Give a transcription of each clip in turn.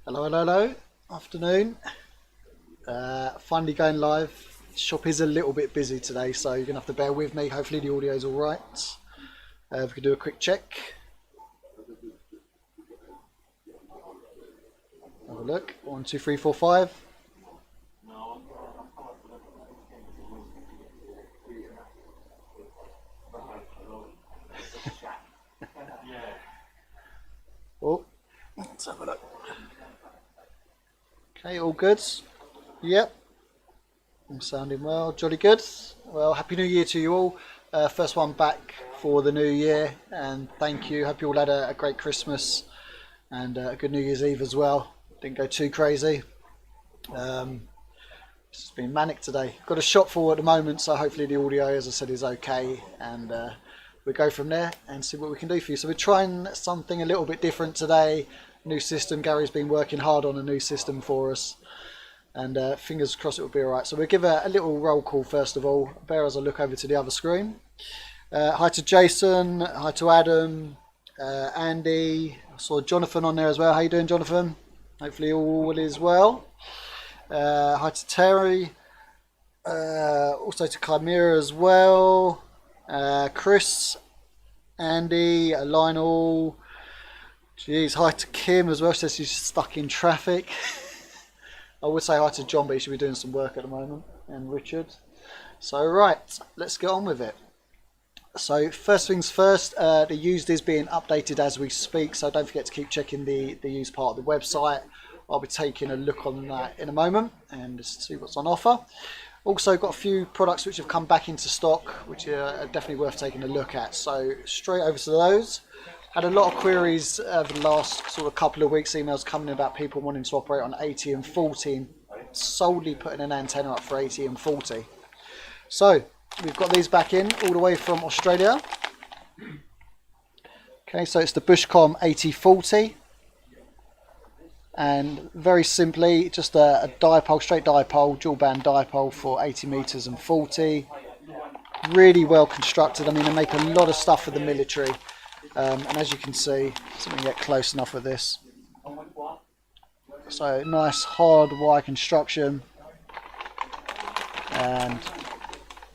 Hello, hello, hello. Afternoon. Finally going live. Shop is a little bit busy today, so you're going to have to bear with me. Hopefully the audio is alright. If we could do a quick check. Have a look. 1, 2, 3, 4, 5. Oh, let's have a look. Okay, all good. Yep. I'm sounding well. Jolly good. Well, Happy New Year to you all. First one back for the new year, and thank you. Hope you all had a great Christmas and a good New Year's Eve as well. Didn't go too crazy. It's been manic today. Got a shop for at the moment, so hopefully the audio, as I said, is okay, and we'll go from there and see what we can do for you. So we're trying something a little bit different today. New system. Gary's been working hard on a new system for us, and fingers crossed it will be alright. So we'll give a little roll call first of all. Bear as I look over to the other screen. Hi to Jason, hi to Adam, Andy. I saw Jonathan on there as well. How you doing, Jonathan? Hopefully all is well. Hi to Terry, also to Chimera as well. Chris, Andy, Lionel. Jeez, hi to Kim as well. She says she's stuck in traffic. I would say hi to John, but he should be doing some work at the moment. And Richard. So right, let's get on with it. So first things first, the used is being updated as we speak. So don't forget to keep checking the used part of the website. I'll be taking a look on that in a moment and just see what's on offer. Also got a few products which have come back into stock, which are definitely worth taking a look at. So straight over to those. Had a lot of queries over the last sort of couple of weeks, emails coming in about people wanting to operate on 80 and 40, solely putting an antenna up for 80 and 40. So we've got these back in all the way from Australia. Okay, so it's the Bushcom 8040, and very simply just a dipole, straight dipole, dual band dipole for 80 meters and 40. Really well constructed. I mean, they make a lot of stuff for the military. And as you can see, so we can get close enough with this. So nice hard wire construction, and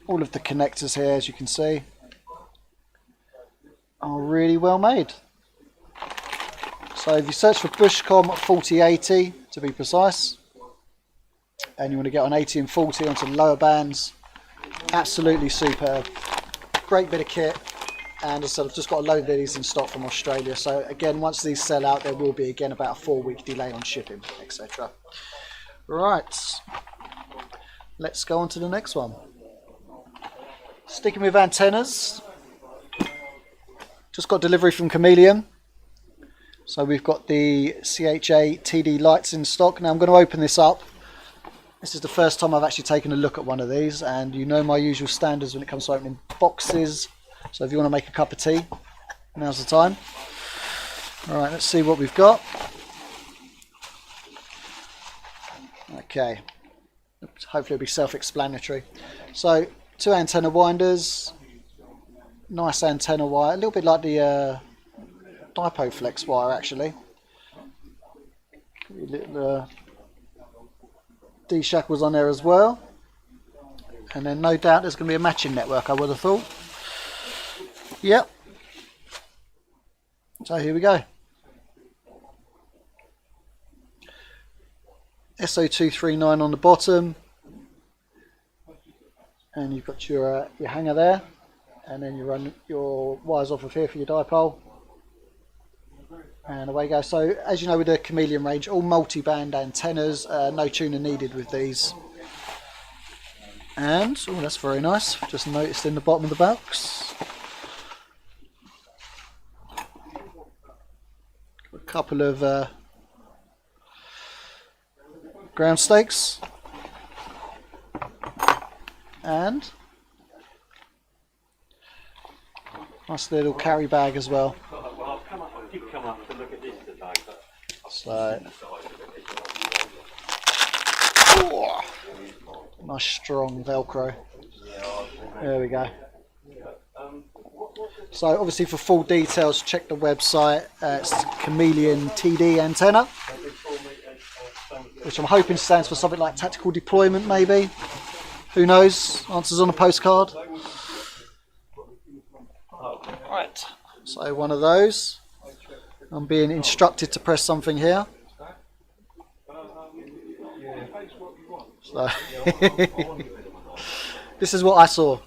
all of the connectors here, as you can see, are really well made. So if you search for Bushcom 4080 to be precise, and you want to get on 80 and 40 onto the lower bands, absolutely superb. Great bit of kit. And as I said, I've just got a load of these in stock from Australia. So again, once these sell out, there will be again about a 4-week delay on shipping, etc. Right, let's go on to the next one. Sticking with antennas, just got delivery from Chameleon. So we've got the CHA TD lights in stock. Now I'm going to open this up. This is the first time I've actually taken a look at one of these, and you know my usual standards when it comes to opening boxes. So if you want to make a cup of tea, now's the time. Alright, let's see what we've got. Okay, hopefully it'll be self-explanatory. So, 2 antenna winders, nice antenna wire, a little bit like the Dipo Flex wire actually. Little D-shackles on there as well. And then no doubt there's going to be a matching network, I would have thought. Yep. So here we go. SO239 on the bottom, and you've got your hanger there, and then you run your wires off of here for your dipole, and away you go. So as you know, with the Chameleon range, all multi-band antennas, no tuner needed with these. And oh, that's very nice. Just noticed in the bottom of the box. A couple of ground stakes, and nice little carry bag as well. So nice strong Velcro. There we go. So obviously for full details check the website. It's Chameleon TD antenna. which I'm hoping stands for something like tactical deployment, maybe. Who knows? Answers on a postcard. Right, so one of those. I'm being instructed to press something here. So this is what I saw.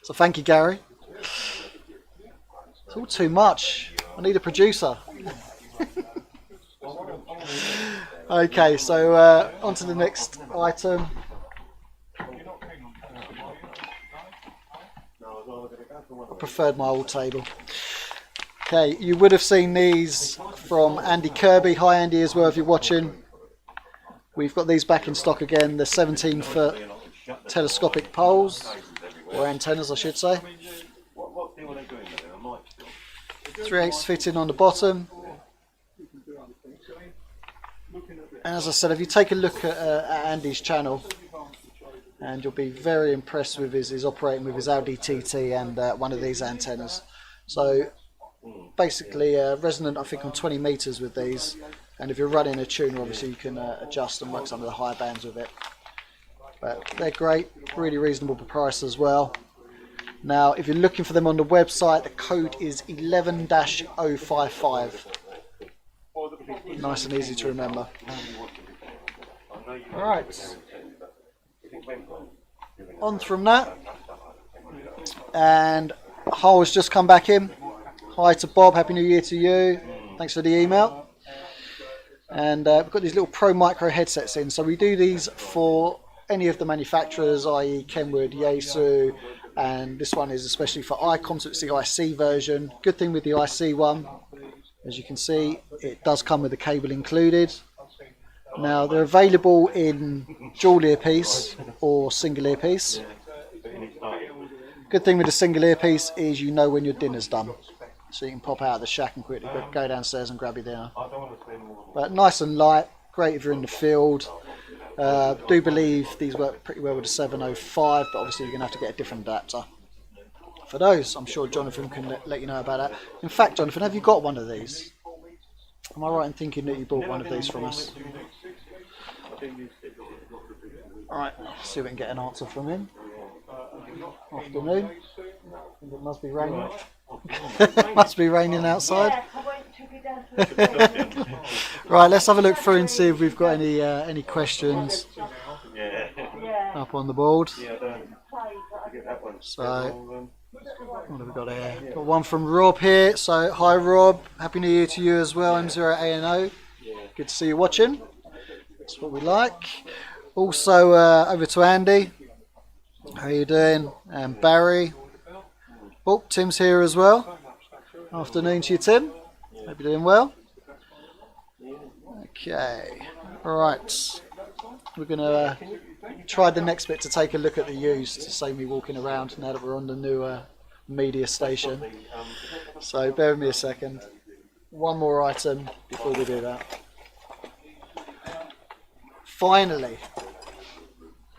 So thank you, Gary. It's all too much. I need a producer. Okay, so on to the next item. I preferred my old table. Okay, you would have seen these from Andy Kirby. Hi Andy as well if you're watching. We've got these back in stock again. The 17-foot telescopic poles, or antennas I should say. 3/8 fitting on the bottom. And as I said, if you take a look at Andy's channel, and you'll be very impressed with his operating with his Audi TT and one of these antennas. So basically resonant, I think, on 20 meters with these, and if you're running a tuner, obviously you can adjust and work some of the high bands with it. But they're great, really reasonable price as well. Now if you're looking for them on the website, the code is 11-055. Nice and easy to remember. Alright, on from that, and Hull has just come back in. Hi to Bob, Happy New Year to you, thanks for the email. And we've got these little Pro Micro headsets in, so we do these for any of the manufacturers, i.e. Kenwood, Yaesu, and this one is especially for ICOM, so it's the IC version. Good thing with the IC one, as you can see, it does come with a cable included. Now they're available in dual earpiece or single earpiece. Good thing with a single earpiece is you know when your dinner's done, so you can pop out of the shack and quickly go downstairs and grab your dinner. But nice and light, great if you're in the field. Do believe these work pretty well with the 705, but obviously you're going to have to get a different adapter for those. I'm sure Jonathan can let you know about that. In fact, Jonathan, have you got one of these? Am I right in thinking that you bought one of these from us? Alright, see if we can get an answer from him. Afternoon. It must be raining. Must be raining outside. Right, let's have a look through and see if we've got any questions up on the board. So, what have we got here? Got one from Rob here. So, hi Rob, Happy New Year to you as well. M0ANO. Good to see you watching. That's what we like. Also, over to Andy. How are you doing? And Barry. Oh, Tim's here as well. Afternoon to you, Tim. Hope you're doing well. Okay. Alright. We're going to try the next bit to take a look at the used to save me walking around now that we're on the new media station. So bear with me a second. One more item before we do that. Finally,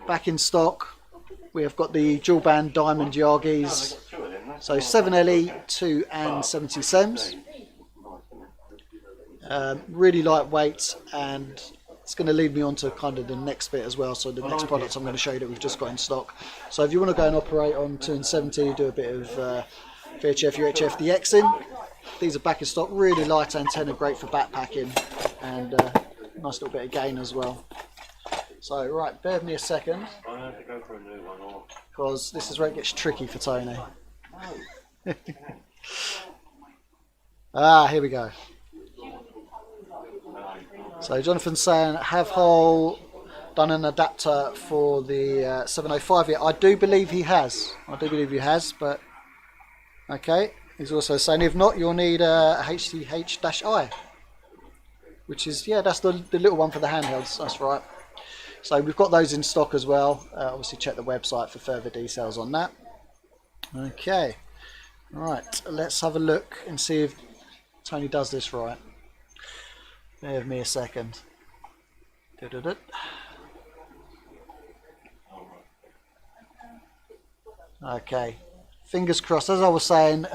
back in stock, we have got the dual band diamond Yagis. So 7LE, 2 and 70 SEMS. Really lightweight, and it's going to lead me on to kind of the next bit as well. So the next product I'm going to show you that we've just got in stock. So if you want to go and operate on 2 and 70, do a bit of VHF, UHF, DXing. These are back in stock, really light antenna, great for backpacking, and nice little bit of gain as well. So right, bear with me a second, because this is where it gets tricky for Tony. Here we go. So Jonathan's saying, have Hull done an adapter for the 705 yet? I do believe he has. But okay. He's also saying, if not, you'll need a HTH-I, which is, yeah, that's the little one for the handhelds. That's right. So we've got those in stock as well. Obviously check the website for further details on that. Okay. Right, let's have a look and see if Tony does this right. Bear with me a second. Okay, fingers crossed. As I was saying,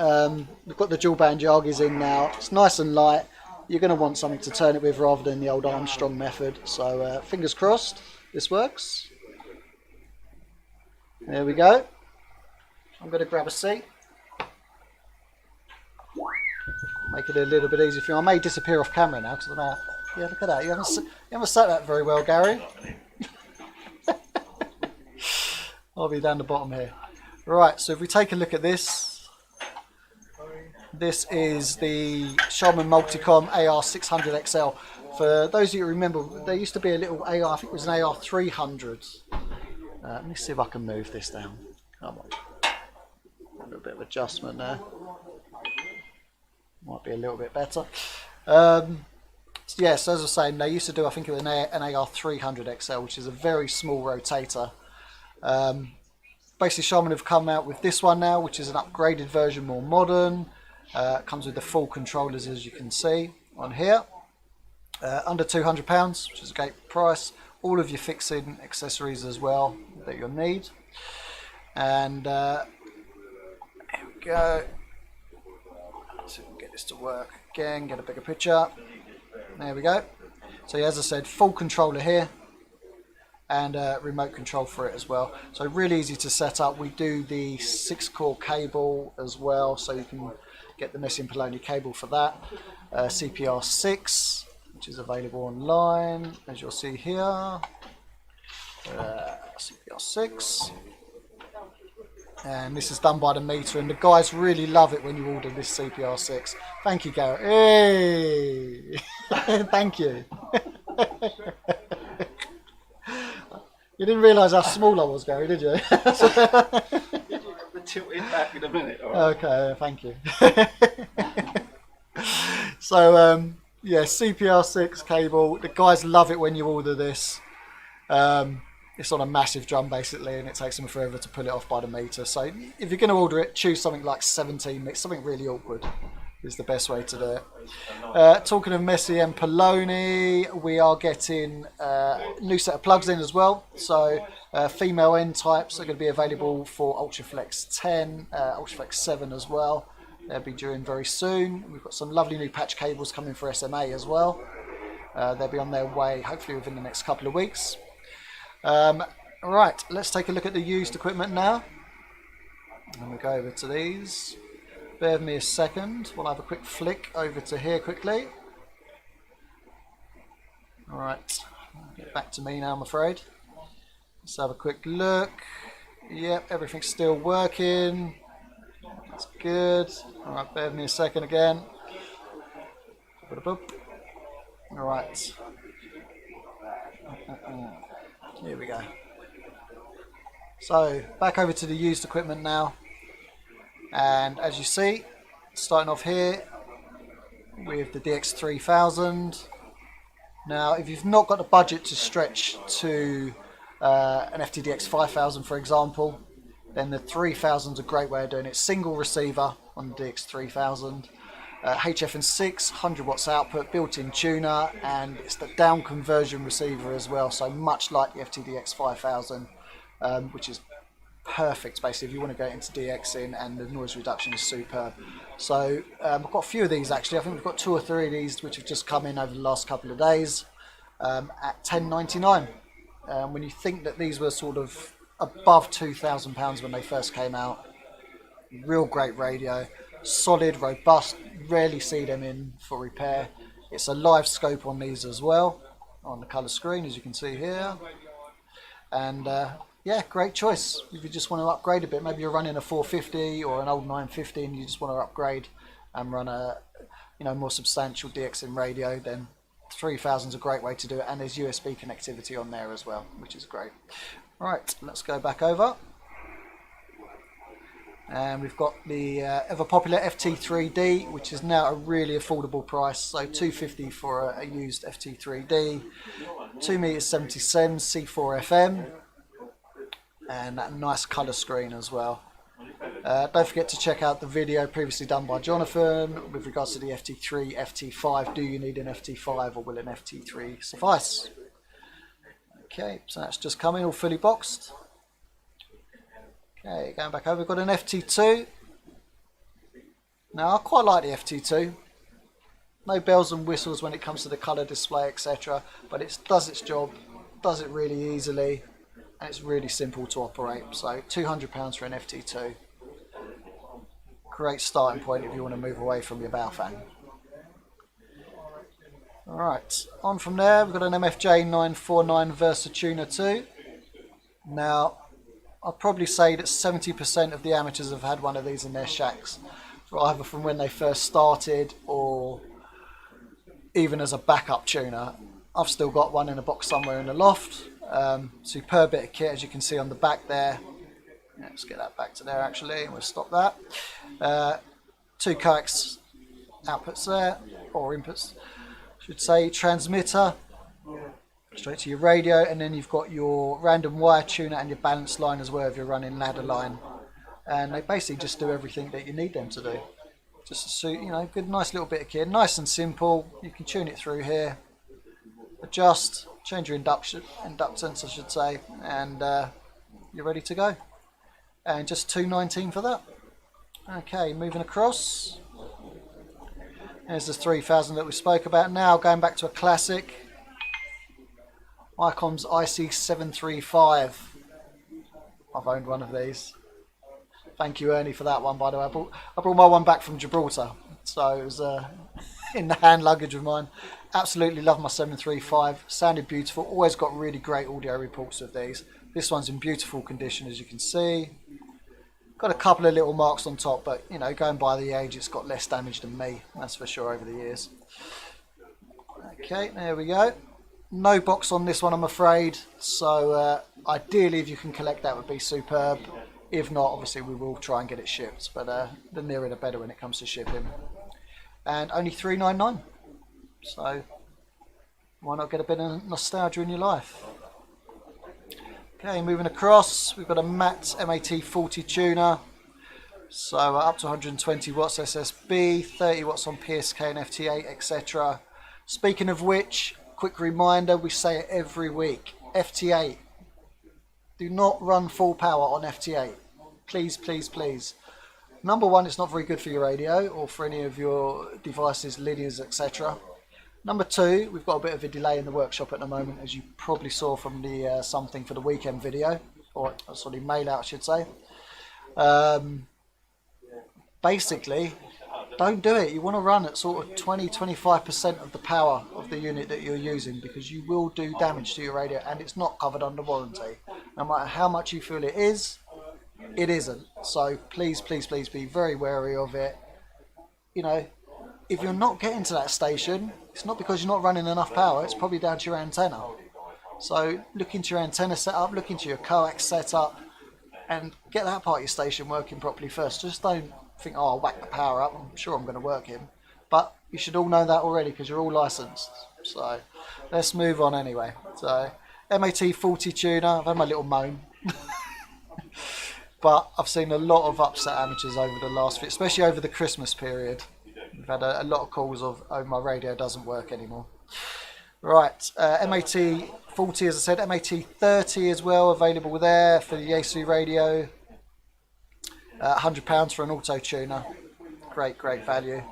we've got the dual band Yagis in now. It's nice and light, you're going to want something to turn it with rather than the old Armstrong method. So fingers crossed this works. There we go. I'm going to grab a seat. Make it a little bit easier for you. I may disappear off camera now because I'm out. Yeah, look at that. You haven't sat that very well, Gary. I'll be down the bottom here. Right, so if we take a look at this. This is the Chameleon Multicom AR600XL. For those of you who remember, there used to be a little AR, I think it was an AR300. Let me see if I can move this down. Come on. A little bit of adjustment there. Might be a little bit better. Yes, as I was saying, they used to do, I think it was an AR300XL, which is a very small rotator. Basically, Chameleon have come out with this one now, which is an upgraded version, more modern. Comes with the full controllers, as you can see on here. Under £200, which is a great price. All of your fixing accessories as well that you'll need. And here we go. Let's see if we can get this to work again, get a bigger picture. There we go. So as I said, full controller here and remote control for it as well. So really easy to set up. We do the 6-core cable as well, so you can get the Messi and Poloni cable for that. CPR6, which is available online, as you'll see here. CPR6. And this is done by the meter, and the guys really love it when you order this CPR6. Thank you, Garrett. Hey! Thank you. You didn't realise how small I was, Gary, did you? The tilt it back in a minute. Right. Okay, thank you. So, yeah, CPR6 cable. The guys love it when you order this. It's on a massive drum basically, and it takes them forever to pull it off by the meter. So if you're going to order it, choose something like 17 mix, something really awkward is the best way to do it. Talking of Messi and Poloni, we are getting a new set of plugs in as well. So female end types are going to be available for Ultraflex 10, Ultraflex 7 as well. They'll be due in very soon. We've got some lovely new patch cables coming for SMA as well. They'll be on their way hopefully within the next couple of weeks. Right, let's take a look at the used equipment now. And we'll go over to these. Bear with me a second. We'll have a quick flick over to here quickly. Alright, get back to me now, I'm afraid. Let's have a quick look. Yep, everything's still working. That's good. Alright, bear with me a second again. Alright. Here we go. So back over to the used equipment now, and as you see, starting off here with the DX3000. Now if you've not got the budget to stretch to an FTDX 5000 for example, then the 3000 is a great way of doing it. Single receiver on the DX3000. HF&6, 100 watts output, built-in tuner, and it's the down conversion receiver as well, so much like the FTDX 5000, which is perfect basically if you want to go into DXing, and the noise reduction is superb. So I've got a few of these actually. I think we've got 2 or 3 of these which have just come in over the last couple of days at £10.99. When you think that these were sort of above £2,000 when they first came out, real great radio. Solid, robust, rarely see them in for repair. It's a live scope on these as well, on the colour screen as you can see here. And yeah, great choice if you just want to upgrade a bit. Maybe you're running a 450 or an old 950 and you just want to upgrade and run a more substantial DXM radio, then 3000 is a great way to do it, and there's USB connectivity on there as well, which is great. Right, let's go back over. And we've got the ever popular FT3D, which is now a really affordable price. So $250 for a used FT3D, 2 meters 70 cents, C4 FM, and that nice colour screen as well. Don't forget to check out the video previously done by Jonathan with regards to the FT3, FT5. Do you need an FT5 or will an FT3 suffice? Okay, so that's just coming all fully boxed. Okay, going back over, we've got an FT2. Now, I quite like the FT2. No bells and whistles when it comes to the colour display, etc. But it does its job, does it really easily, and it's really simple to operate. So £200 for an FT2. Great starting point if you want to move away from your bow fan. Alright, on from there we've got an MFJ 949 Versa Tuner 2. Now, I'd probably say that 70% of the amateurs have had one of these in their shacks, either from when they first started or even as a backup tuner. I've still got one in a box somewhere in the loft. Superb bit of kit, as you can see on the back there. Let's get that back to there actually, and we'll stop that. 2 coax outputs there, or inputs, I should say, transmitter straight to your radio, and then you've got your random wire tuner and your balance line as well if you're running ladder line. And they basically just do everything that you need them to do. Just to suit, you know, good, nice little bit of kit, nice and simple. You can tune it through here, adjust, change your inductance, I should say, and you're ready to go. And just $219 for that. Okay, moving across. There's the 3000 that we spoke about. Now going back to a classic, Icom's IC735. I've owned one of these. Thank you, Ernie, for that one, by the way. I brought my one back from Gibraltar, so it was in the hand luggage of mine. Absolutely love my 735. Sounded beautiful. Always got really great audio reports of these. This one's in beautiful condition, as you can see. Got a couple of little marks on top, but you know, going by the age, it's got less damage than me. That's for sure over the years. Okay, there we go. No box on this one, I'm afraid. So ideally, if you can collect that, would be superb. If not, obviously we will try and get it shipped, but the nearer the better when it comes to shipping. And only $399. So why not get a bit of nostalgia in your life? Okay, moving across, we've got a matte MAT40 tuner. So up to 120 watts SSB, 30 watts on PSK and FT8, etc. Speaking of which, quick reminder, we say it every week. FT8. Do not run full power on FT8. Please, please, please. Number one, it's not very good for your radio or for any of your devices, linears, etc. Number two, we've got a bit of a delay in the workshop at the moment, as you probably saw from the something for the weekend video, or sorry, mail out, I should say. Basically, don't do it. You want to run at sort of 20-25% of the power of the unit that you're using, because you will do damage to your radio, and it's not covered under warranty. No matter how much you feel it is, it isn't. So please, please, please be very wary of it. You know, if you're not getting to that station, it's not because you're not running enough power, it's probably down to your antenna. So look into your antenna setup, look into your coax setup, and get that part of your station working properly first. Just don't think, oh, I'll whack the power up, I'm sure I'm going to work him. But you should all know that already, because you're all licensed. So let's move on anyway. So MAT40 tuner, I've had my little moan. But I've seen a lot of upset amateurs over the last, especially over the Christmas period. We've had a lot of calls of, oh, my radio doesn't work anymore. Right, MAT40, as I said, MAT30 as well, available there for the Yaesu radio. £100 for an auto tuner. Great, great value.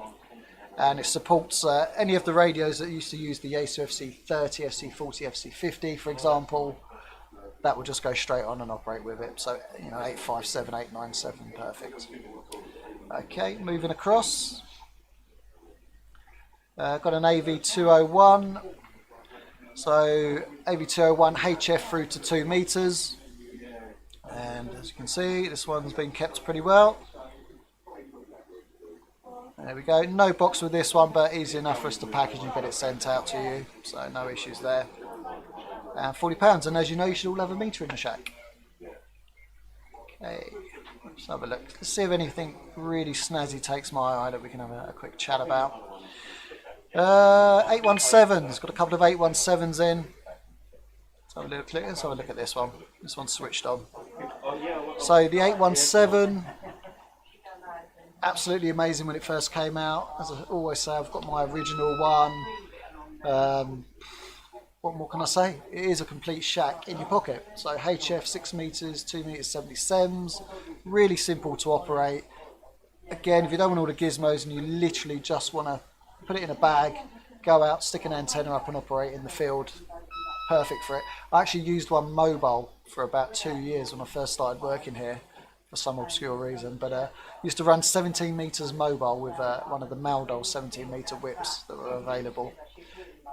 And it supports any of the radios that used to use the Yaesu FC30, FC40, FC50, for example. That will just go straight on and operate with it. So, you know, 857, 897, perfect. Okay, moving across. Got an AV201. So, AV201 HF through to 2 meters. And as you can see, this one's been kept pretty well. There we go. No box with this one, but easy enough for us to package and get it sent out to you. So, no issues there. And £40, and as you know, you should all have a meter in the shack. Okay, let's have a look. Let's see if anything really snazzy takes my eye that we can have a quick chat about. 817s, got a couple of 817s in. Let's have a look at this one. This one's switched on. So the 817, absolutely amazing when it first came out. As I always say, I've got my original one. What more can I say? It is a complete shack in your pocket. So HF 6 meters, 2 meters 77s, really simple to operate. Again, if you don't want all the gizmos and you literally just want to put it in a bag, go out, stick an antenna up and operate in the field. Perfect for it. I actually used one mobile for about 2 years when I first started working here for some obscure reason, but used to run 17 meters mobile with one of the Maldol 17 meter whips that were available,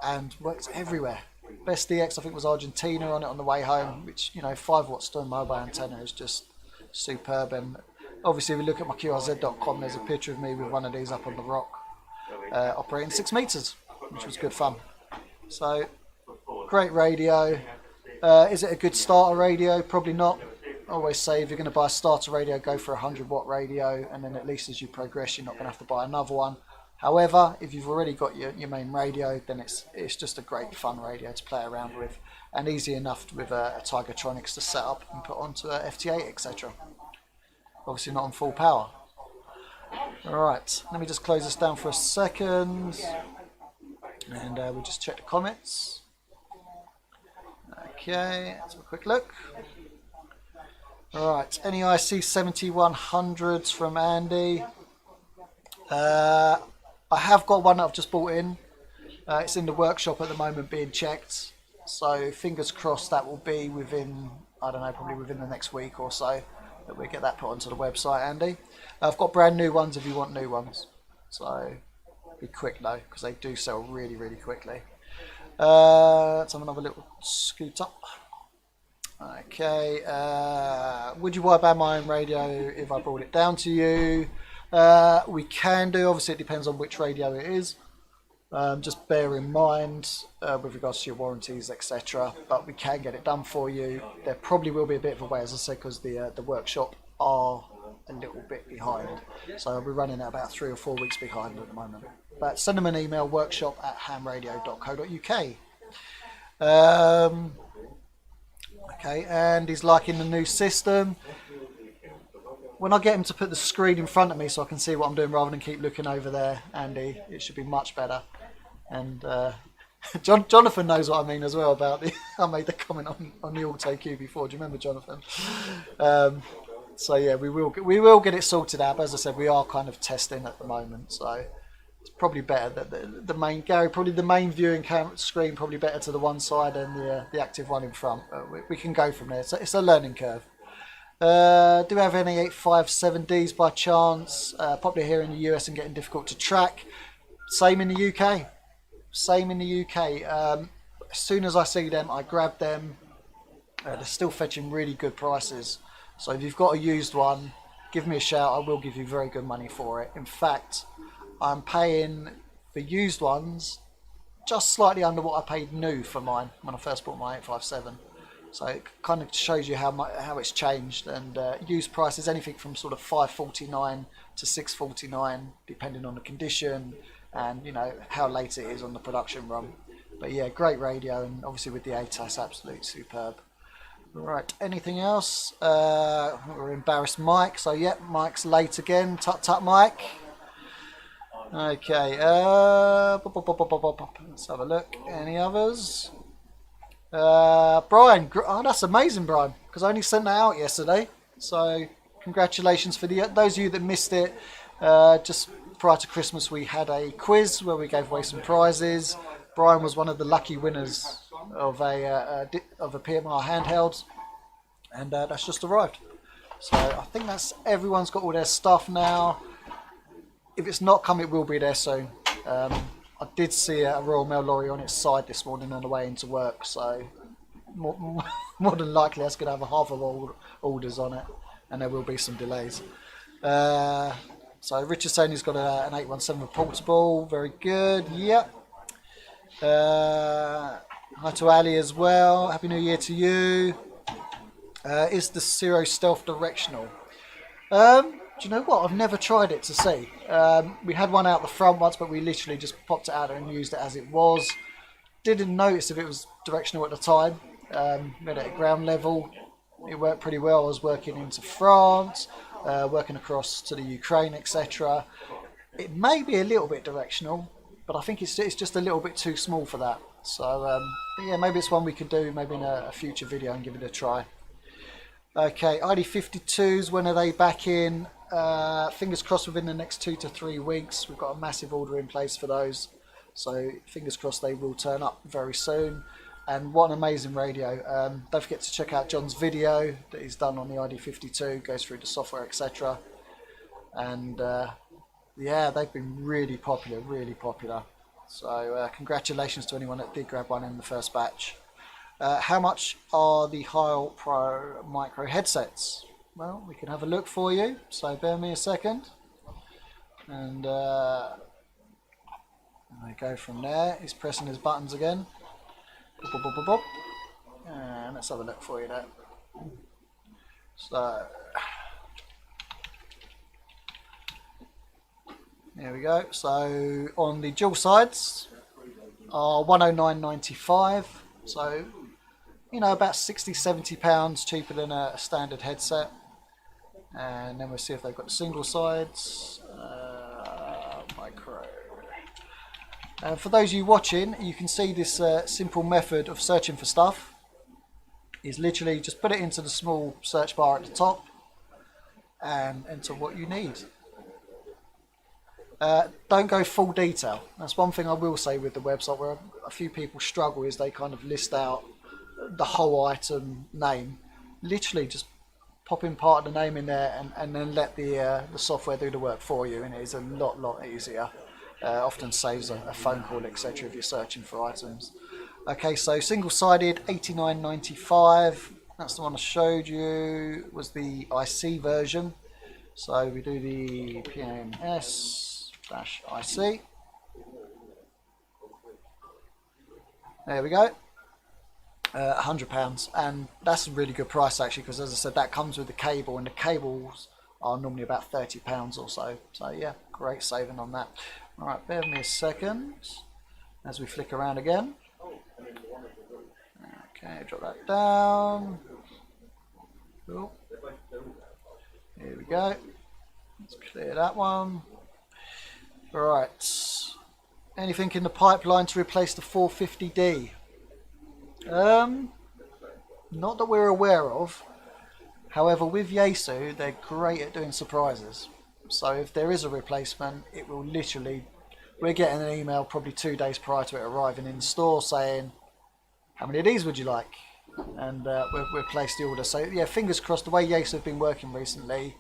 and worked everywhere. Best DX I think was Argentina on it on the way home, which 5 watt stern mobile antenna is just superb. And obviously if you look at my QRZ.com, there's a picture of me with one of these up on the rock operating 6 meters, which was good fun. So great radio. Is it a good starter radio? Probably not. I always say if you're going to buy a starter radio, go for a 100 watt radio, and then at least as you progress you're not going to have to buy another one. However, if you've already got your main radio, then it's just a great fun radio to play around with, and easy enough with a Tigertronics to set up and put onto a FT8, etc. Obviously not on full power. Alright, let me just close this down for a second, and we'll just check the comments. Okay, let's have a quick look. Alright, any IC 7100s from Andy? I have got one that I've just bought in. It's in the workshop at the moment being checked. So fingers crossed that will be within, I don't know, probably within the next week or so that we get that put onto the website, Andy. I've got brand new ones if you want new ones. So be quick though, because they do sell really, really quickly. Let's have another little scoot up. Okay, would you buy my own radio if I brought it down to you? We can do, obviously it depends on which radio it is. Just bear in mind with regards to your warranties, etc. But we can get it done for you. There probably will be a bit of a way, as I said, because the workshop are a little bit behind. So we're running at about 3 or 4 weeks behind at the moment. But send them an email, workshop@hamradio.co.uk. Okay, and he's liking the new system. When I get him to put the screen in front of me so I can see what I'm doing rather than keep looking over there, Andy, it should be much better. And Jonathan knows what I mean as well about the. I made the comment on the Auto Q before. Do you remember, Jonathan? So yeah, we will get it sorted out. But as I said, we are kind of testing at the moment, so it's probably better that the main viewing screen probably better to the one side and the active one in front. But we can go from there. So it's a learning curve. Do we have any 857Ds by chance? Popular here in the US and getting difficult to track. Same in the UK. As soon as I see them, I grab them. They're still fetching really good prices. So if you've got a used one, give me a shout. I will give you very good money for it. In fact, I'm paying for used ones just slightly under what I paid new for mine when I first bought my 857. So it kind of shows you how it's changed, and used prices anything from sort of $5.49 to $6.49 depending on the condition and how late it is on the production run. But yeah, great radio, and obviously with the ATAS, absolutely superb. Right, anything else? We're embarrassed Mike, so yeah, Mike's late again. Tut Mike. Okay, let's have a look. Any others? Brian, that's amazing, Brian, because I only sent that out yesterday. So congratulations for those of you that missed it. Just prior to Christmas, we had a quiz where we gave away some prizes. Brian was one of the lucky winners of a PMR handheld, and that's just arrived. So I think that's everyone's got all their stuff now. If it's not come, it will be there soon. I did see a Royal Mail lorry on its side this morning on the way into work, so more than likely that's going to have a half of all orders on it, and there will be some delays. So Richard's saying he's got an 817 portable, very good, yep. Hi to Ali as well, Happy New Year to you. Is the Zero Stealth directional? Do you know what? I've never tried it to see. We had one out the front once, but we literally just popped it out and used it as it was. Didn't notice if it was directional at the time. We had it at ground level. It worked pretty well. I was working into France, working across to the Ukraine, etc. It may be a little bit directional, but I think it's just a little bit too small for that. So yeah, maybe it's one we could do maybe in a future video and give it a try. Okay, ID52s, when are they back in? Fingers crossed within the next 2 to 3 weeks. We've got a massive order in place for those. So fingers crossed they will turn up very soon. And what an amazing radio. Don't forget to check out John's video that he's done on the ID52, goes through the software, etc. And yeah, they've been really popular, really popular. So congratulations to anyone that did grab one in the first batch. How much are the Heil Pro Micro headsets? Well, we can have a look for you, so bear me a second. And we go from there. He's pressing his buttons again. Bop, bop, bop, bop, bop. And let's have a look for you there. So there we go. So on the dual sides are £109.95. So you know, about £60–70 cheaper than a standard headset. And then we'll see if they've got the single sides. Micro. For those of you watching, you can see this simple method of searching for stuff is literally just put it into the small search bar at the top and enter what you need. Don't go full detail. That's one thing I will say with the website where a few people struggle, is they kind of list out the whole item name. Literally just pop in part of the name in there and then let the software do the work for you, and it is a lot easier. Often saves a phone call, etc. if you're searching for items. Okay, so single-sided £89.95. That's the one I showed you. Was the IC version. So we do the PMS-IC. There we go. £100, and that's a really good price actually, because as I said, that comes with the cable, and the cables are normally about £30 or so. So yeah, great saving on that. All right, bear with me a second as we flick around again. Okay, drop that down. Cool. Here we go. Let's clear that one. All right. Anything in the pipeline to replace the 450D? Not that we're aware of. However, with Yaesu, they're great at doing surprises. So if there is a replacement, it will literally, we're getting an email probably 2 days prior to it arriving in the store saying, how many of these would you like? And we'll place the order. So yeah, fingers crossed. The way Yaesu have been working recently,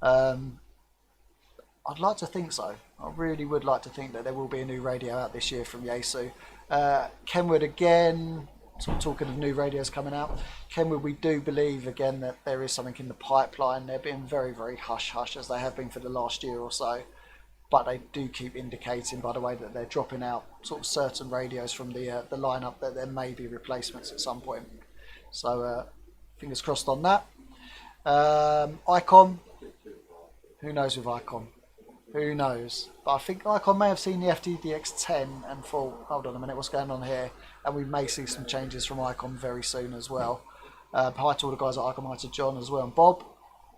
I'd like to think so. I really would like to think that there will be a new radio out this year from Yaesu. Kenwood again, talking of new radios coming out. Kenwood, we do believe again that there is something in the pipeline. They're being very hush-hush, as they have been for the last year or so. But they do keep indicating, by the way, that they're dropping out sort of certain radios from the lineup, that there may be replacements at some point. So fingers crossed on that. Icon, who knows with Icon? Who knows? But I think Icon may have seen the FTDX10 and thought, hold on a minute, what's going on here? And we may see some changes from Icon very soon as well. Hi to all the guys at Icon, hi to John as well, and Bob.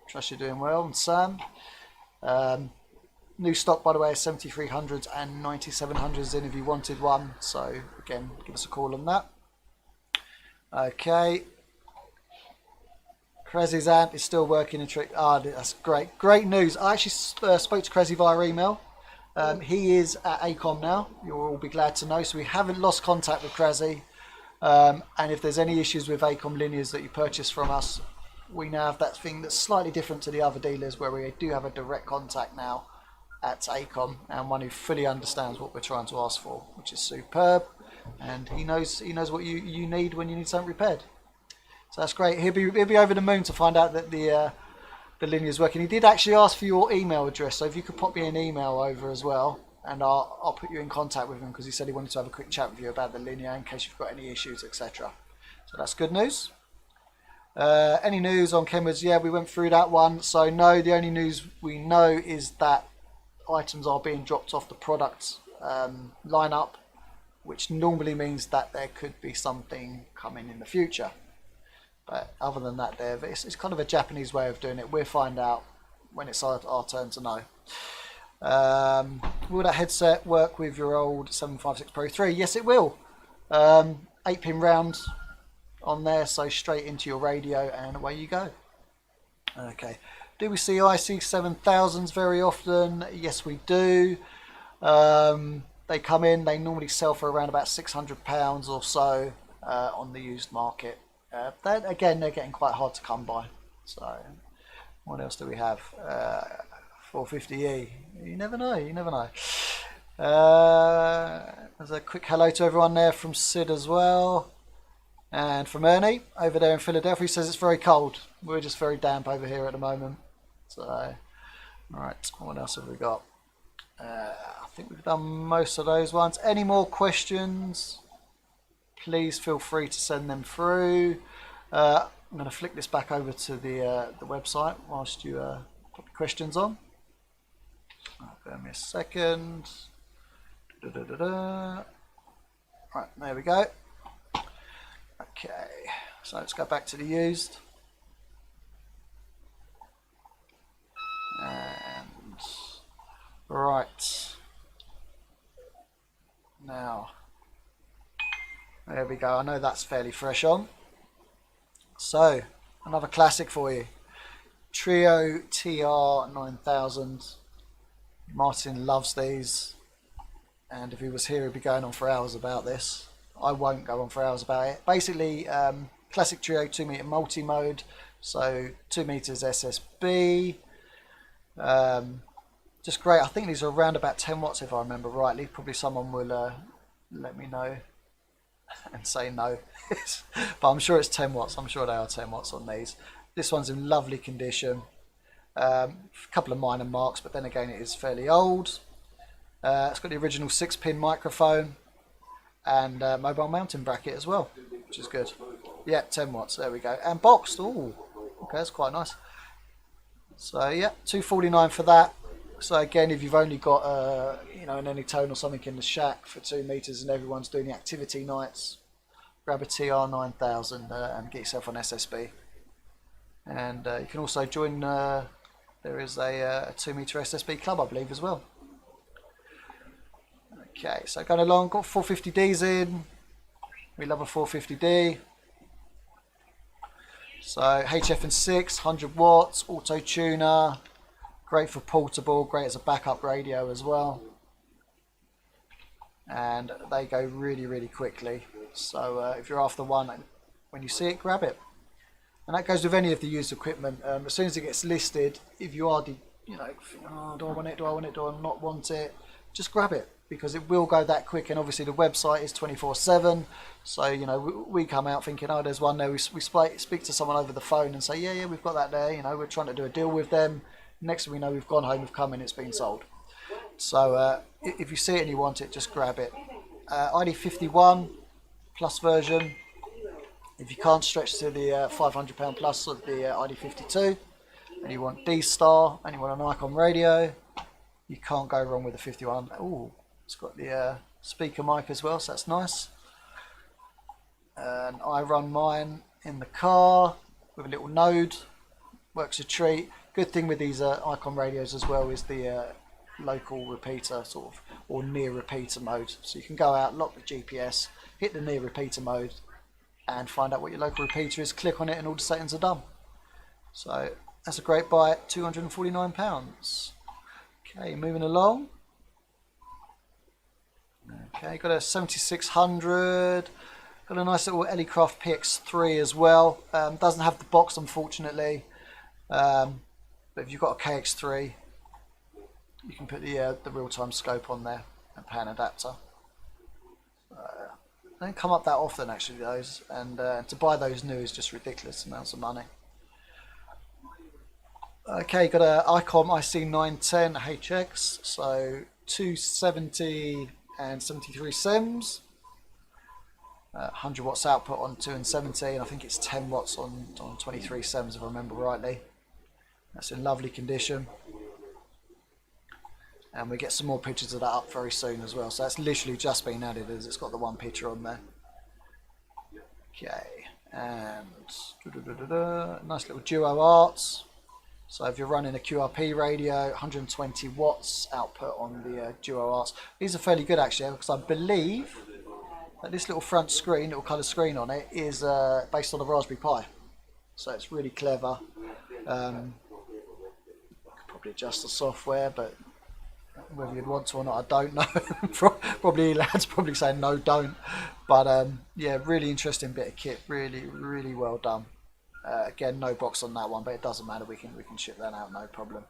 Trust you're doing well, and Sam. New stock, by the way, is 7300s and 9700s in if you wanted one. So again, give us a call on that. Okay. Crazy's amp is still working a trick. Ah, that's great. Great news. I actually spoke to Crazy via email. He is at ACOM now. You'll all be glad to know. So we haven't lost contact with Crazy. And if there's any issues with ACOM linears that you purchase from us, we now have that thing that's slightly different to the other dealers, where we do have a direct contact now at ACOM, and one who fully understands what we're trying to ask for, which is superb. And he knows what you need when you need something repaired. So that's great. He'll be over the moon to find out that the linear is working. He did actually ask for your email address, so if you could pop me an email over as well, and I'll put you in contact with him, because he said he wanted to have a quick chat with you about the linear in case you've got any issues, etc. So that's good news. Any news on Kenwood's? Yeah, we went through that one. So no, the only news we know is that items are being dropped off the product lineup, which normally means that there could be something coming in the future. But other than that, it's kind of a Japanese way of doing it. We'll find out when it's our turn to know. Will that headset work with your old 756 Pro 3? Yes, it will. 8-pin round on there, so straight into your radio, and away you go. Okay. Do we see IC7000s very often? Yes, we do. They come in, they normally sell for around about £600 or so on the used market. Again, they're getting quite hard to come by. So, what else do we have? 450E. You never know, you never know. There's a quick hello to everyone there from Sid as well. And from Ernie over there in Philadelphia, he says it's very cold. We're just very damp over here at the moment. So, alright, what else have we got? I think we've done most of those ones. Any more questions? Please feel free to send them through. I'm going to flick this back over to the website whilst you put the questions on. Bear me a second. Right, there we go. Okay, so let's go back to the used. And right. Now, there we go. I know that's fairly fresh on. So, another classic for you. Trio TR9000. Martin loves these. And if he was here, he'd be going on for hours about this. I won't go on for hours about it. Basically, classic Trio 2-meter multi-mode. So, 2 meters SSB. Just great. I think these are around about 10 watts if I remember rightly. Probably someone will let me know and say no. But I'm sure it's 10 watts. I'm sure they are 10 watts on these. This one's in lovely condition. A couple of minor marks, but then again it is fairly old. It's got the original 6-pin microphone and mobile mounting bracket as well, which is good. Yeah, 10 watts. There we go. And boxed. Ooh, okay, that's quite nice. So yeah, $249 for that. So again, if you've only got an Anytone or something in the shack for 2 meters and everyone's doing the activity nights, grab a TR9000 and get yourself an SSB. And you can also join. There is a 2 meter SSB club, I believe, as well. Okay, so going along, got 450Ds in. We love a 450D. So HF&6, 100 watts, auto tuner. Great for portable, great as a backup radio as well. And they go really, really quickly. So if you're after one, when you see it, grab it. And that goes with any of the used equipment. As soon as it gets listed, if you are, oh, do I want it, do I want it, do I not want it? Just grab it, because it will go that quick. And obviously the website is 24/7. So, we come out thinking, oh, there's one there. We speak to someone over the phone and say, yeah, we've got that there. We're trying to do a deal with them. Next thing we know, we've gone home, we've come in, it's been sold. So if you see it and you want it, just grab it. ID51 plus version. If you can't stretch to the £500 plus of the ID52, and you want D-Star, and you want an Icon radio, you can't go wrong with the 51. Ooh, it's got the speaker mic as well, so that's nice. And I run mine in the car with a little node. Works a treat. Good thing with these Icon radios as well is the local repeater or near repeater mode. So you can go out, lock the GPS, hit the near repeater mode, and find out what your local repeater is. Click on it, and all the settings are done. So that's a great buy at £249. Okay, moving along. Okay, got a 7600. Got a nice little Ellicraft PX3 as well. Doesn't have the box, unfortunately. But if you've got a KX3, you can put the real-time scope on there and pan adapter. They don't come up that often, actually, those. And to buy those new is just ridiculous amounts of money. Okay, got a Icom IC910 HX, so 270 and 73 SEMS. 100 watts output on 2 and 70, and I think it's 10 watts on 23 SEMS if I remember rightly. That's in lovely condition. And we get some more pictures of that up very soon as well. So that's literally just been added, as it's got the one picture on there. Okay, and nice little duo arts. So if you're running a QRP radio, 120 watts output on the duo arts. These are fairly good actually, because I believe that this little front screen, little colour screen on it, is based on a Raspberry Pi. So it's really clever. probably adjust the software, but whether you'd want to or not, I don't know. Probably lads probably saying no, don't. But yeah, really interesting bit of kit. Really well done. Again, no box on that one, but it doesn't matter. We can ship that out, no problem.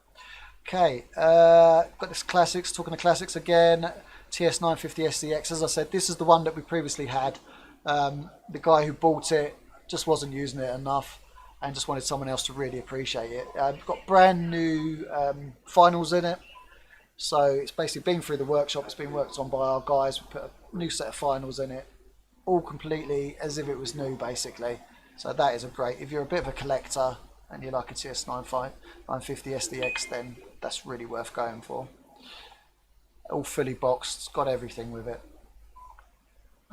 Okay, got this classics. Talking of classics again, TS950 SDX. As I said, this is the one that we previously had. The guy who bought it just wasn't using it enough, and just wanted someone else to really appreciate it. Got brand new finals in it. So it's basically been through the workshop, it's been worked on by our guys, we put a new set of finals in it, all completely as if it was new basically. So that is a great, if you're a bit of a collector and you like a TS950 SDX, then that's really worth going for. All fully boxed, it's got everything with it.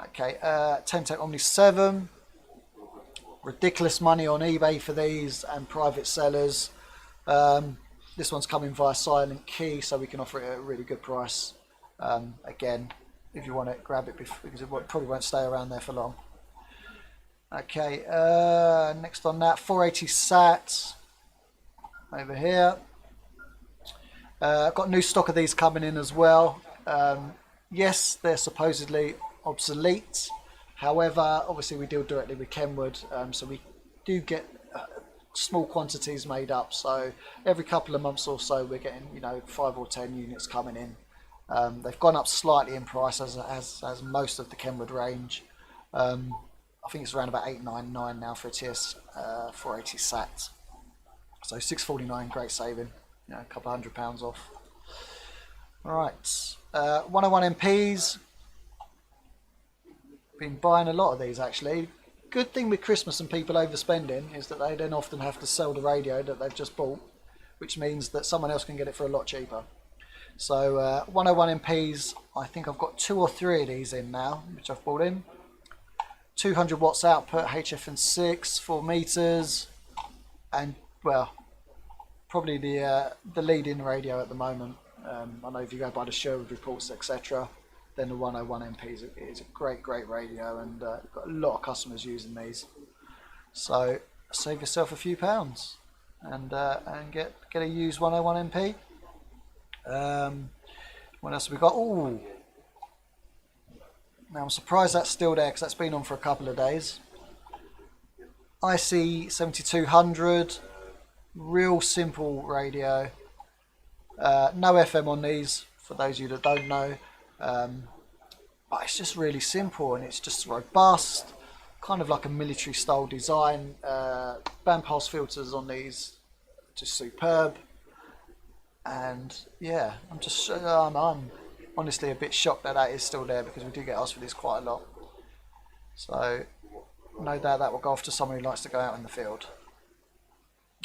Okay, Temtec Omni 7, ridiculous money on eBay for these and private sellers. This one's coming via Silent Key, so we can offer it at a really good price. Again, if you want it, grab it because it probably won't stay around there for long. Okay, next on that, 480 sat over here. Got new stock of these coming in as well. Yes, they're supposedly obsolete. However, obviously we deal directly with Kenwood, so we do get small quantities made up, so every couple of months or so we're getting 5 or 10 units coming in. They've gone up slightly in price as most of the Kenwood range. I think it's around about $899 now for a TS 480 sat, so $649, great saving, a couple £100 off. Alright, 101 MPs, been buying a lot of these actually. Good thing with Christmas and people overspending is that they then often have to sell the radio that they've just bought, which means that someone else can get it for a lot cheaper. So 101 MPs, I think I've got 2 or 3 of these in now, which I've bought in. 200 watts output, HF&6, 4 meters, and well, probably the leading radio at the moment. I know if you go by the Sherwood reports, etc., then the 101 MP is a great radio, and got a lot of customers using these. So save yourself a few pounds and get a used 101 MP. What else have we got? Ooh, now I'm surprised that's still there because that's been on for a couple of days. IC 7200, real simple radio. No FM on these for those of you that don't know. But it's just really simple and it's just robust, kind of like a military style design. Bandpass filters on these, just superb. And yeah, I'm honestly a bit shocked that is still there because we do get asked for this quite a lot. So no doubt that will go off to someone who likes to go out in the field.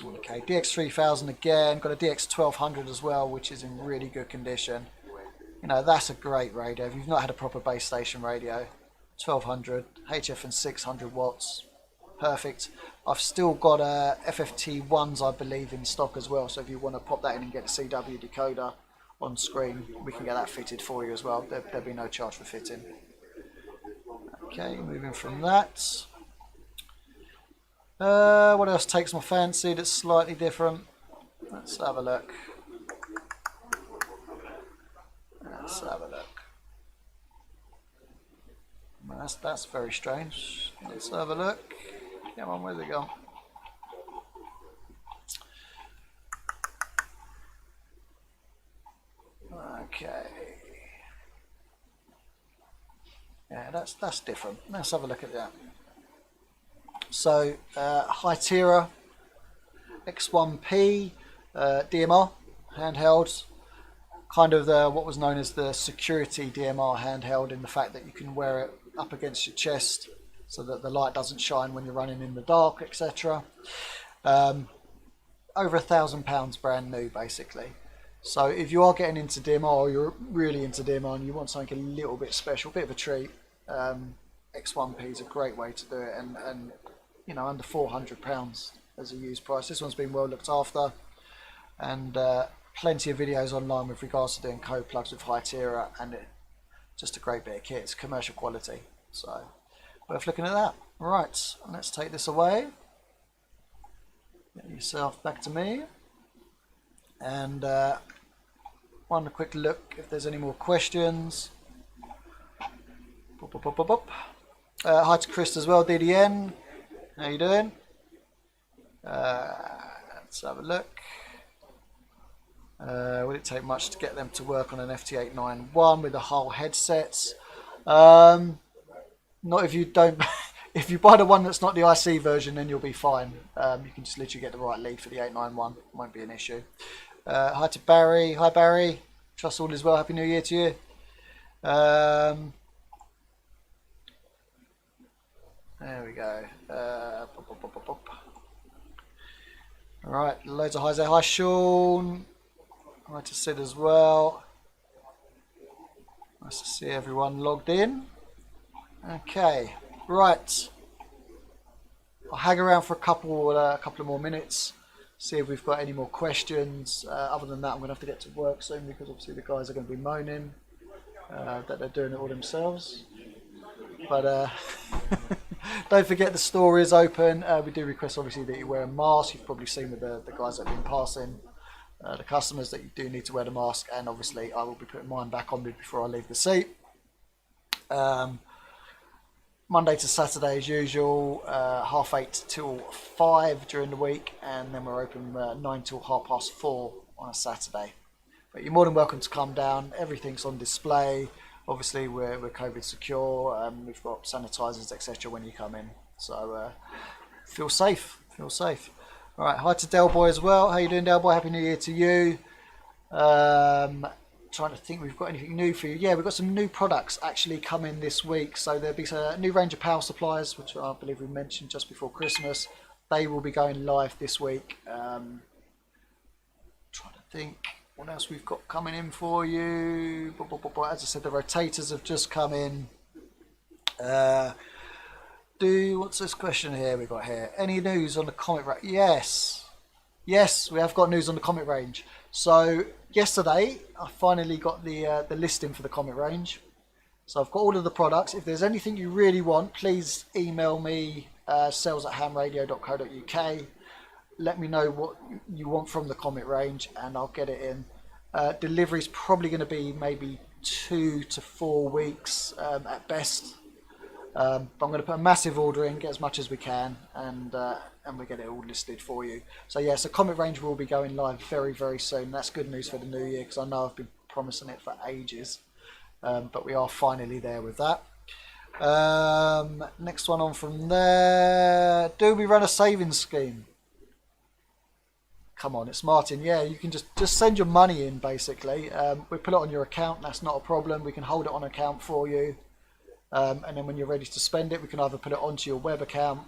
Okay, DX3000 again, got a DX1200 as well, which is in really good condition. That's a great radio. If you've not had a proper base station radio, 1200, HF and 600 watts, perfect. I've still got FFT1s, I believe, in stock as well. So if you want to pop that in and get a CW decoder on screen, we can get that fitted for you as well. There'll be no charge for fitting. Okay, moving from that. What else takes my fancy that's slightly different? Let's have a look. Let's have a look. That's very strange. Let's have a look. Come on, where's it gone? Okay. Yeah, that's different. Let's have a look at that. So, Hytera X1P DMR handheld, kind of what was known as the security DMR handheld, in the fact that you can wear it up against your chest so that the light doesn't shine when you're running in the dark, etc. Over £1,000 brand new, basically. So if you are getting into DMR, or you're really into DMR and you want something a little bit special, a bit of a treat, X1P is a great way to do it, and under £400 as a used price. This one's been well looked after, and plenty of videos online with regards to doing code plugs with Hytera, and just a great bit of kit. It's commercial quality, so worth looking at that. Right, let's take this away. Get yourself back to me. And one quick look if there's any more questions. Pop, pop, pop, pop, pop. Hi to Chris as well, DDN. How you doing? Let's have a look. Will it take much to get them to work on an FT891 with the whole headsets? Not if you don't. If you buy the one that's not the IC version, then you'll be fine. You can just literally get the right lead for the 891. Won't be an issue. Hi to Barry. Hi Barry. Trust all is well. Happy New Year to you. There we go. Pop, pop, pop, pop, pop. All right, loads of highs there. Hi Sean. Hi to Sid as well. Nice to see everyone logged in. Okay, right. I'll hang around for a couple of more minutes. See if we've got any more questions. Other than that, I'm going to have to get to work soon because obviously the guys are going to be moaning that they're doing it all themselves. But don't forget the store is open. We do request obviously that you wear a mask. You've probably seen with the guys that have been passing the customers that you do need to wear the mask, and obviously I will be putting mine back on before I leave the seat. Monday to Saturday as usual, 8:30 till 5 during the week, and then we're open 9 till 4:30 on a Saturday. But you're more than welcome to come down. Everything's on display. Obviously we're COVID secure. We've got sanitizers, etc. when you come in. So feel safe. Feel safe. All right. Hi to Del Boy as well. How you doing, Del Boy? Happy New Year to you. Trying to think we've got anything new for you. Yeah, we've got some new products actually coming this week. So there'll be a new range of power supplies, which I believe we mentioned just before Christmas. They will be going live this week. Trying to think what else we've got coming in for you. As I said, the rotators have just come in. What's this question here we got here? Any news on the Comet range? Yes, we have got news on the Comet range. So yesterday I finally got the listing for the Comet range. So I've got all of the products. If there's anything you really want, please email me sales@hamradio.co.uk. Let me know what you want from the Comet range and I'll get it in. Delivery is probably going to be maybe 2 to 4 weeks at best. But I'm going to put a massive order in, get as much as we can, and we get it all listed for you. So yeah, so Comet range will be going live very, very soon. That's good news for the new year because I know I've been promising it for ages, but we are finally there with that. Next one on from there. Do we run a savings scheme? Come on, it's Martin. Yeah, you can just send your money in basically. We put it on your account. That's not a problem. We can hold it on account for you. And then when you're ready to spend it, we can either put it onto your web account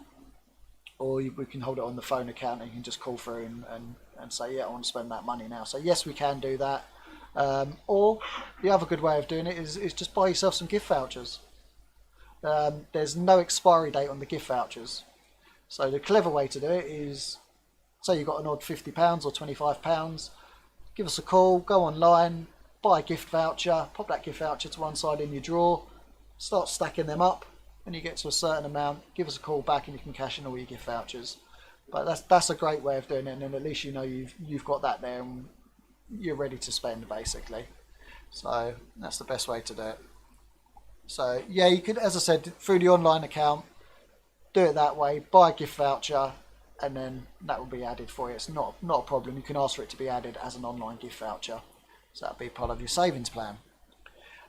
or we can hold it on the phone account and you can just call through and say, yeah, I want to spend that money now. So yes, we can do that. Or the other good way of doing it is just buy yourself some gift vouchers. There's no expiry date on the gift vouchers. So the clever way to do it is, say you've got an odd £50 or £25, give us a call, go online, buy a gift voucher, pop that gift voucher to one side in your drawer, start stacking them up. When you get to a certain amount, give us a call back and you can cash in all your gift vouchers. But that's a great way of doing it, and then at least you know you've got that there and you're ready to spend basically. So that's the best way to do it. So yeah, you could, as I said, through the online account, do it that way, buy a gift voucher, and then that will be added for you. It's not a problem. You can ask for it to be added as an online gift voucher. So that'll be part of your savings plan.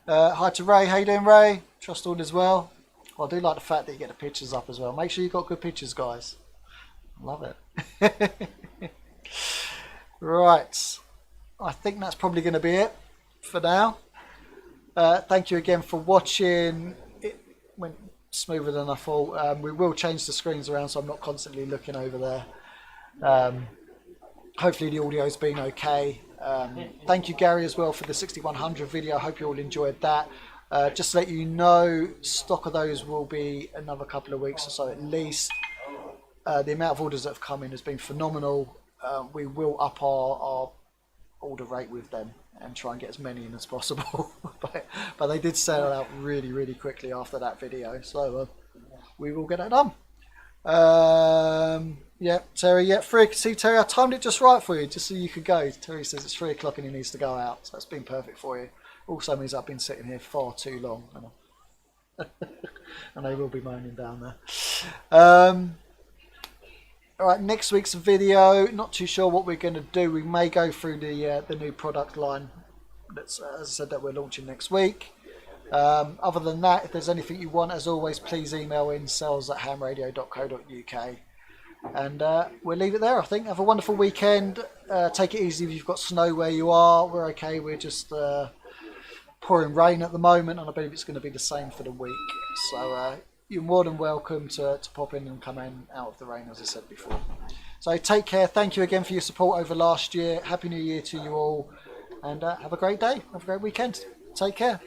Hi to Ray. How you doing, Ray? Trust all is well. Well, I do like the fact that you get the pictures up as well. Make sure you've got good pictures, guys. Love it. Right. I think that's probably going to be it for now. Thank you again for watching. It went smoother than I thought. We will change the screens around so I'm not constantly looking over there. Hopefully the audio's been okay. Thank you, Gary, as well for the 6100 video. I hope you all enjoyed that. Just to let you know, stock of those will be another couple of weeks or so at least. The amount of orders that have come in has been phenomenal. We will up our order rate with them and try and get as many in as possible. but they did sell out really, really quickly after that video. So we will get that done. Yeah, Terry. Yeah, see, Terry, I timed it just right for you, just so you could go. Terry says it's 3 o'clock and he needs to go out, so it's been perfect for you. Also means I've been sitting here far too long, and they will be moaning down there. All right, next week's video. Not too sure what we're going to do. We may go through the new product line. That's as I said that we're launching next week. Other than that, if there's anything you want, as always, please email in sales@hamradio.co.uk. And we'll leave it there, I think. Have a wonderful weekend. Take it easy if you've got snow where you are. We're okay. We're just pouring rain at the moment, and I believe it's going to be the same for the week. So you're more than welcome to pop in and come in out of the rain, as I said before. So take care. Thank you again for your support over last year. Happy New Year to you all. And have a great day. Have a great weekend. Take care.